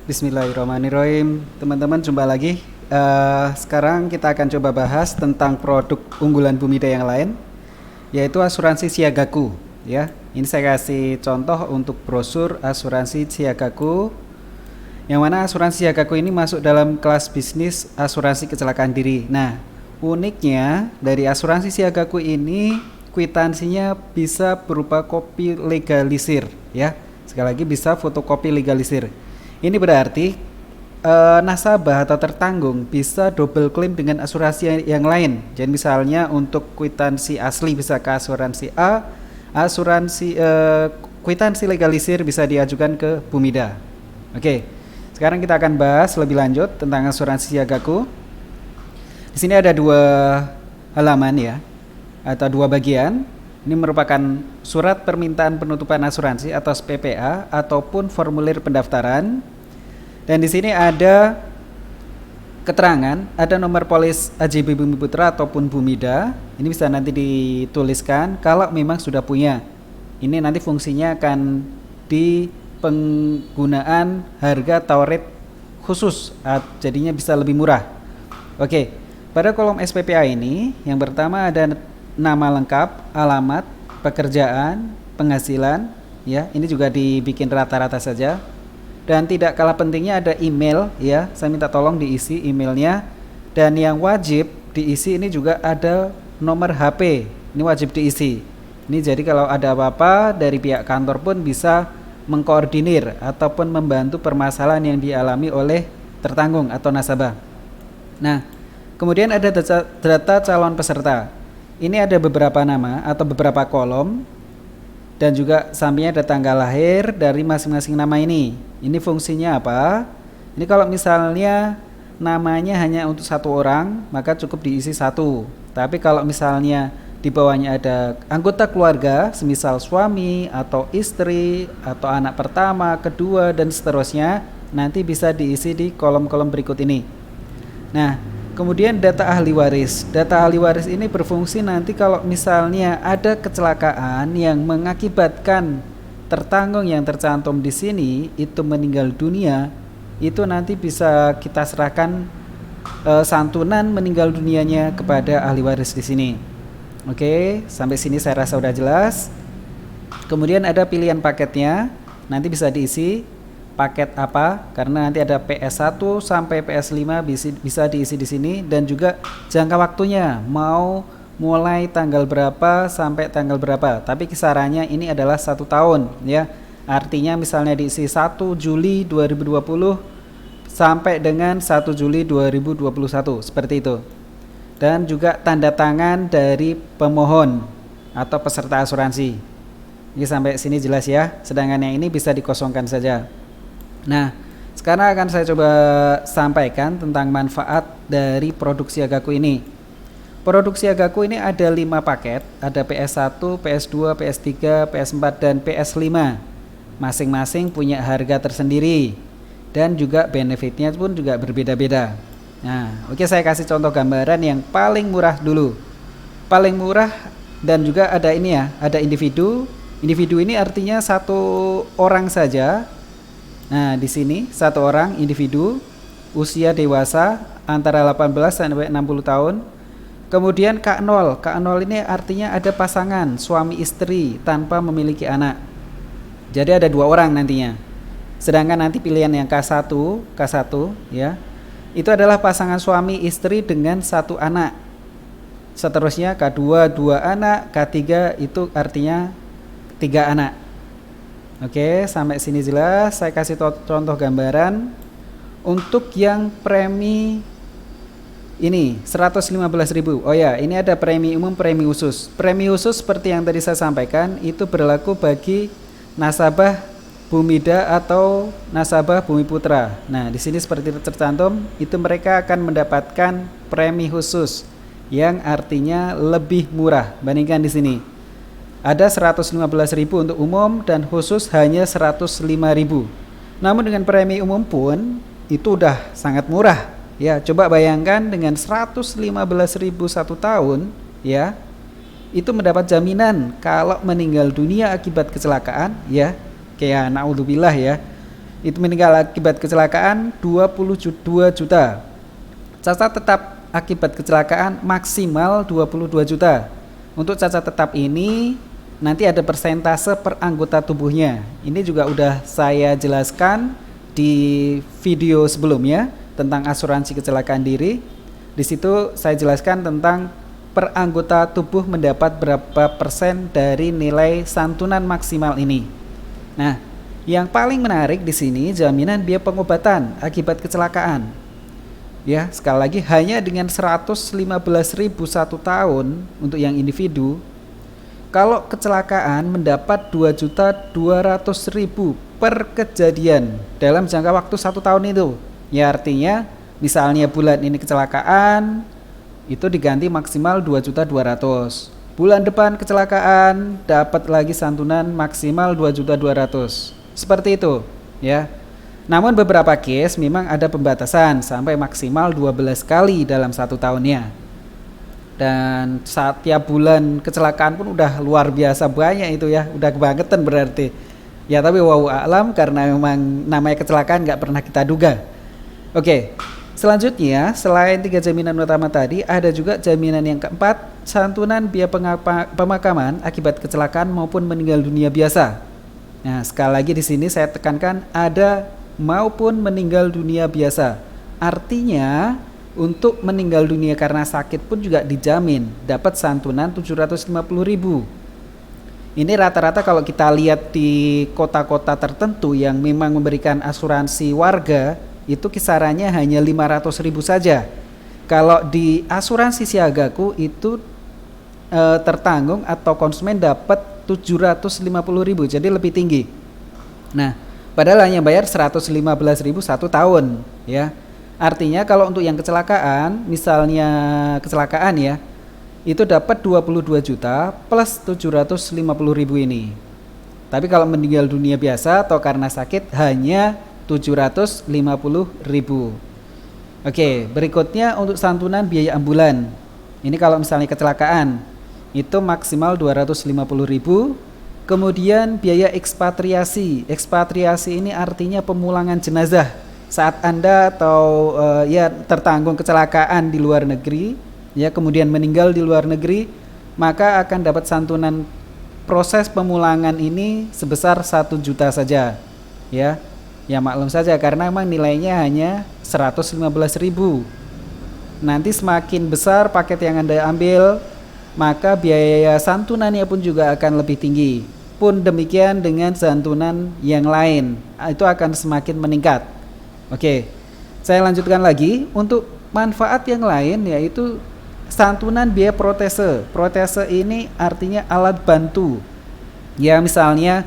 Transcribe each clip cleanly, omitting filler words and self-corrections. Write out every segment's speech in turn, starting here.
Bismillahirrahmanirrahim. Teman-teman, jumpa lagi. Sekarang kita akan coba bahas tentang produk unggulan Bumida yang lain, yaitu asuransi Siagaku. Ya, ini saya kasih contoh untuk brosur asuransi Siagaku, yang mana asuransi Siagaku ini masuk dalam kelas bisnis asuransi kecelakaan diri. Nah, uniknya dari asuransi Siagaku ini, kwitansinya bisa berupa kopi legalisir. Ya, sekali lagi bisa fotokopi legalisir. Ini berarti nasabah atau tertanggung bisa double claim dengan asuransi yang lain. Jadi misalnya untuk kwitansi asli bisa ke asuransi A, asuransi kwitansi legalisir bisa diajukan ke Bumida. Oke, sekarang kita akan bahas lebih lanjut tentang asuransi Siagaku. Di sini ada dua halaman ya, atau dua bagian. Ini merupakan surat permintaan penutupan asuransi atau PPA ataupun formulir pendaftaran. Dan di sini ada keterangan, ada nomor polis AJB Bumi Putra ataupun Bumida. Ini bisa nanti dituliskan kalau memang sudah punya. Ini nanti fungsinya akan di penggunaan harga taurit khusus, jadinya bisa lebih murah. Oke, pada kolom SPPA ini yang pertama ada nama lengkap, alamat, pekerjaan, penghasilan, ya. Ini juga dibikin rata-rata saja. Dan tidak kalah pentingnya ada email, ya. Saya minta tolong diisi emailnya. Dan yang wajib diisi ini juga ada nomor HP. Ini wajib diisi. Ini jadi kalau ada apa-apa dari pihak kantor pun bisa mengkoordinir ataupun membantu permasalahan yang dialami oleh tertanggung atau nasabah. Nah, kemudian ada data calon peserta. Ini ada beberapa nama atau beberapa kolom dan juga sampingnya ada tanggal lahir dari masing-masing nama ini. Ini fungsinya apa? Ini kalau misalnya namanya hanya untuk satu orang, maka cukup diisi satu. Tapi kalau misalnya di bawahnya ada anggota keluarga, semisal suami atau istri atau anak pertama, kedua dan seterusnya, nanti bisa diisi di kolom-kolom berikut ini. Nah, kemudian data ahli waris. Data ahli waris ini berfungsi nanti kalau misalnya ada kecelakaan yang mengakibatkan tertanggung yang tercantum di sini itu meninggal dunia, itu nanti bisa kita serahkan santunan meninggal dunianya kepada ahli waris di sini. Oke, sampai sini saya rasa sudah jelas. Kemudian ada pilihan paketnya, nanti bisa diisi paket apa, karena nanti ada PS1 sampai PS5 bisa diisi di sini, dan juga jangka waktunya mau mulai tanggal berapa sampai tanggal berapa. Tapi kisarannya ini adalah 1 tahun ya. Artinya misalnya diisi 1 Juli 2020 sampai dengan 1 Juli 2021 seperti itu. Dan juga tanda tangan dari pemohon atau peserta asuransi. Ini sampai sini jelas ya. Sedangkan yang ini bisa dikosongkan saja. Nah, sekarang akan saya coba sampaikan tentang manfaat dari produk Siagaku ini. Produk Siagaku ini ada 5 paket, ada PS1, PS2, PS3, PS4, dan PS5. Masing-masing punya harga tersendiri dan juga benefitnya pun juga berbeda-beda. Nah, oke, saya kasih contoh gambaran yang paling murah dulu. Paling murah dan juga ada ini ya, ada individu. Individu ini artinya satu orang saja. Nah, di sini satu orang individu usia dewasa antara 18 sampai 60 tahun. Kemudian K0. K0 ini artinya ada pasangan suami istri tanpa memiliki anak. Jadi ada 2 orang nantinya. Sedangkan nanti pilihan yang K1 ya. Itu adalah pasangan suami istri dengan 1 anak. Seterusnya K2 2 anak, K3 itu artinya 3 anak. Oke, sampai sini jelas. Saya kasih contoh gambaran. Untuk yang premi ini 115.000. Oh ya, ini ada premi umum, premi khusus. Premi khusus seperti yang tadi saya sampaikan itu berlaku bagi nasabah Bumida atau nasabah Bumi Putra. Nah, di sini seperti tercantum, itu mereka akan mendapatkan premi khusus yang artinya lebih murah bandingkan di sini. Ada 115.000 untuk umum dan khusus hanya 105.000. Namun dengan premi umum pun itu udah sangat murah. Ya, coba bayangkan dengan 115.000 1 tahun, ya. Itu mendapat jaminan kalau meninggal dunia akibat kecelakaan, ya. Kayak naudzubillah ya. itu meninggal akibat kecelakaan 22 juta. Cacat tetap akibat kecelakaan maksimal 22 juta. Untuk cacat tetap ini nanti ada persentase per anggota tubuhnya. Ini juga udah saya jelaskan di video sebelumnya tentang asuransi kecelakaan diri. Di situ saya jelaskan tentang per anggota tubuh mendapat berapa persen dari nilai santunan maksimal ini. Nah, yang paling menarik di sini jaminan biaya pengobatan akibat kecelakaan. Ya, sekali lagi hanya dengan 115.000 1 tahun untuk yang individu. Kalau kecelakaan mendapat 2.200.000 per kejadian dalam jangka waktu 1 tahun itu. Ya artinya misalnya bulan ini kecelakaan itu diganti maksimal 2.200.000. Bulan depan kecelakaan dapat lagi santunan maksimal 2.200.000. Seperti itu, ya. Namun beberapa case memang ada pembatasan sampai maksimal 12 kali dalam 1 tahunnya. Dan saat tiap bulan kecelakaan pun udah luar biasa banyak itu ya, udah kebangetan berarti. Ya tapi wow alam karena memang namanya kecelakaan nggak pernah kita duga. Oke, selanjutnya selain 3 jaminan utama tadi ada juga jaminan yang keempat, santunan biaya pemakaman akibat kecelakaan maupun meninggal dunia biasa. Nah sekali lagi di sini saya tekankan ada maupun meninggal dunia biasa. Artinya untuk meninggal dunia karena sakit pun juga dijamin dapat santunan 750.000. Ini rata-rata kalau kita lihat di kota-kota tertentu yang memang memberikan asuransi warga itu kisarannya hanya 500.000 saja. Kalau di asuransi Siagaku itu tertanggung atau konsumen dapat 750.000, jadi lebih tinggi. Nah, padahal hanya bayar 115.000 1 tahun, ya. Artinya kalau untuk yang kecelakaan, misalnya kecelakaan ya, itu dapat 22 juta plus 750.000 ini. Tapi kalau meninggal dunia biasa atau karena sakit hanya 750.000. Oke, berikutnya untuk santunan biaya ambulan. Ini kalau misalnya kecelakaan itu maksimal 250.000. Kemudian biaya ekspatriasi. Ekspatriasi ini artinya pemulangan jenazah. Saat Anda atau ya tertanggung kecelakaan di luar negeri, ya kemudian meninggal di luar negeri, maka akan dapat santunan proses pemulangan ini sebesar 1 juta saja. Ya. Ya maklum saja karena memang nilainya hanya 115.000. Nanti semakin besar paket yang Anda ambil, maka biaya santunannya pun juga akan lebih tinggi. Pun demikian dengan santunan yang lain, itu akan semakin meningkat. Oke, saya lanjutkan lagi. Untuk manfaat yang lain yaitu santunan biaya protese. Protese ini artinya alat bantu. Ya misalnya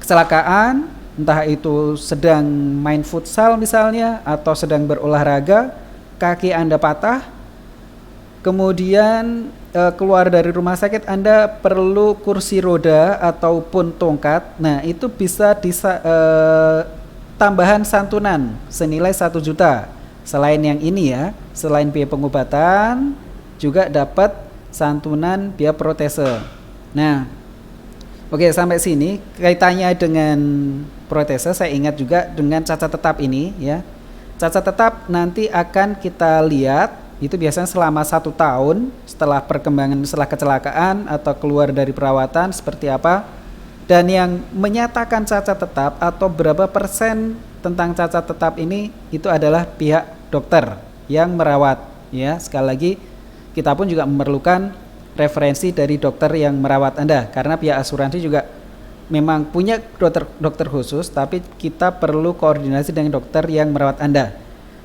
kecelakaan, entah itu sedang main futsal misalnya atau sedang berolahraga, kaki Anda patah, kemudian keluar dari rumah sakit Anda perlu kursi roda ataupun tongkat. Nah itu bisa tambahan santunan senilai 1 juta. Selain yang ini ya, selain biaya pengobatan juga dapat santunan biaya protese. Nah oke, sampai sini kaitannya dengan protese. Saya ingat juga dengan cacat tetap ini ya. Cacat tetap nanti akan kita lihat itu biasanya selama 1 tahun setelah perkembangan, setelah kecelakaan atau keluar dari perawatan seperti apa. Dan yang menyatakan cacat tetap atau berapa persen tentang cacat tetap ini itu adalah pihak dokter yang merawat ya. Sekali lagi kita pun juga memerlukan referensi dari dokter yang merawat Anda karena pihak asuransi juga memang punya dokter khusus, tapi kita perlu koordinasi dengan dokter yang merawat Anda.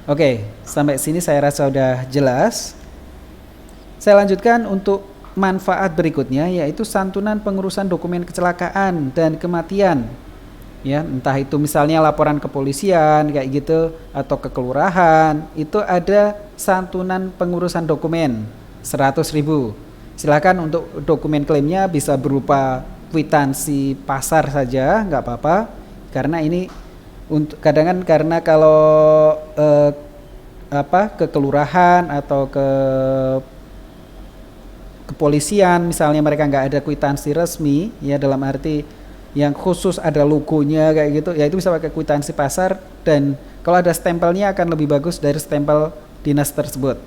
Oke, sampai sini saya rasa sudah jelas. Saya lanjutkan untuk manfaat berikutnya yaitu santunan pengurusan dokumen kecelakaan dan kematian. Ya, entah itu misalnya laporan ke polisian kayak gitu atau ke kelurahan, itu ada santunan pengurusan dokumen 100.000. Silakan untuk dokumen klaimnya bisa berupa kwitansi pasar saja, nggak apa-apa. Karena ini untuk kadang karena kalau ke kelurahan atau ke kepolisian misalnya mereka nggak ada kwitansi resmi, ya dalam arti yang khusus ada logonya kayak gitu, ya itu bisa pakai kwitansi pasar, dan kalau ada stempelnya akan lebih bagus dari stempel dinas tersebut.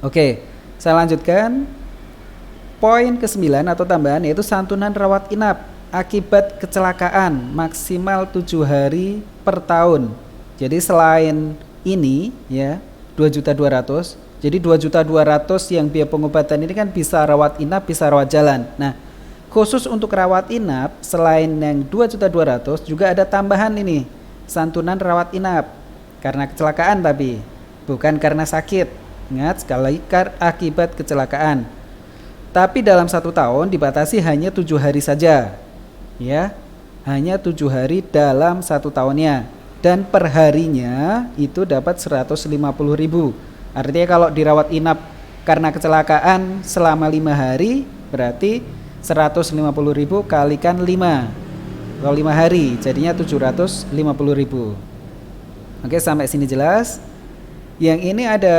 Oke, saya lanjutkan. Poin ke-9 atau tambahan yaitu santunan rawat inap akibat kecelakaan maksimal 7 hari per tahun. Jadi selain ini ya 2.200.000, jadi 2.200.000 yang biaya pengobatan ini kan bisa rawat inap, bisa rawat jalan. Nah, khusus untuk rawat inap selain yang 2.200.000 juga ada tambahan ini, santunan rawat inap karena kecelakaan, tapi bukan karena sakit. Ingat sekali lagi, akibat kecelakaan. Tapi dalam 1 tahun dibatasi hanya 7 hari saja, ya, hanya 7 hari dalam 1 tahunnya, dan perharinya itu dapat 150.000. Artinya kalau dirawat inap karena kecelakaan selama 5 hari, berarti 150.000 kalikan 5, kalau 5 hari jadinya 750.000. Oke, sampai sini jelas. Yang ini ada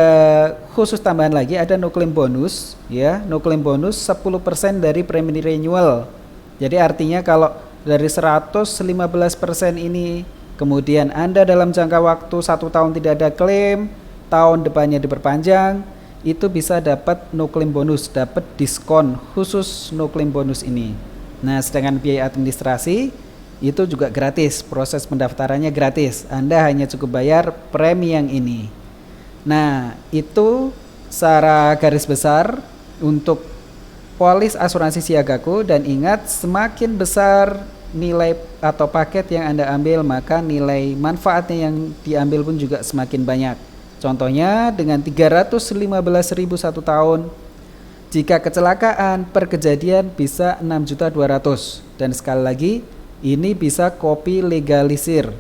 khusus tambahan lagi, ada no claim bonus ya, no claim bonus 10% dari premi renewal. Jadi artinya kalau dari 115% ini kemudian Anda dalam jangka waktu 1 tahun tidak ada klaim, tahun depannya diperpanjang, itu bisa dapat no claim bonus, dapat diskon khusus no claim bonus ini. Nah, sedangkan biaya administrasi itu juga gratis, proses pendaftarannya gratis. Anda hanya cukup bayar premi yang ini. Nah, itu secara garis besar untuk polis asuransi Siagaku, dan ingat semakin besar nilai atau paket yang Anda ambil, maka nilai manfaatnya yang diambil pun juga semakin banyak. Contohnya dengan 315.000 1 tahun, jika kecelakaan per kejadian bisa 6.200.000, dan sekali lagi ini bisa kopi legalisir,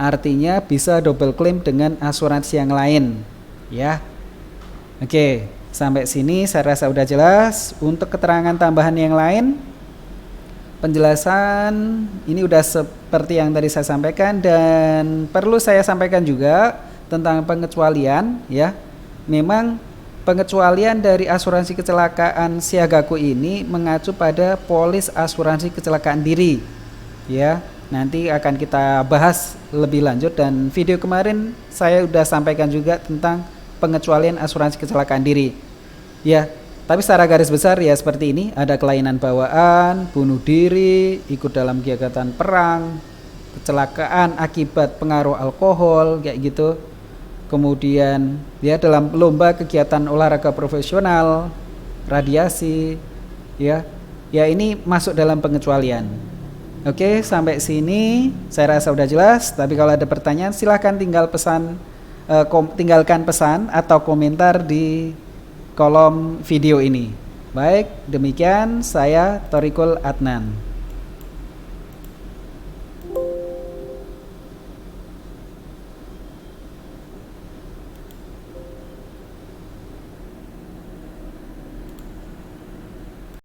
artinya bisa double claim dengan asuransi yang lain. Ya, oke, sampai sini saya rasa udah jelas. Untuk keterangan tambahan yang lain, penjelasan ini udah seperti yang tadi saya sampaikan, dan perlu saya sampaikan juga tentang pengecualian ya. Memang pengecualian dari asuransi kecelakaan Siagaku ini mengacu pada polis asuransi kecelakaan diri ya. Nanti akan kita bahas lebih lanjut, dan video kemarin saya udah sampaikan juga tentang pengecualian asuransi kecelakaan diri ya. Tapi secara garis besar ya seperti ini, ada kelainan bawaan, bunuh diri, ikut dalam kegiatan perang, kecelakaan akibat pengaruh alkohol kayak gitu, kemudian ya dalam lomba kegiatan olahraga profesional, radiasi ya, ya ini masuk dalam pengecualian. Oke, sampai sini saya rasa udah jelas. Tapi kalau ada pertanyaan silahkan tinggalkan pesan atau komentar di kolom video ini. Baik, demikian saya Thoriqul Adnan.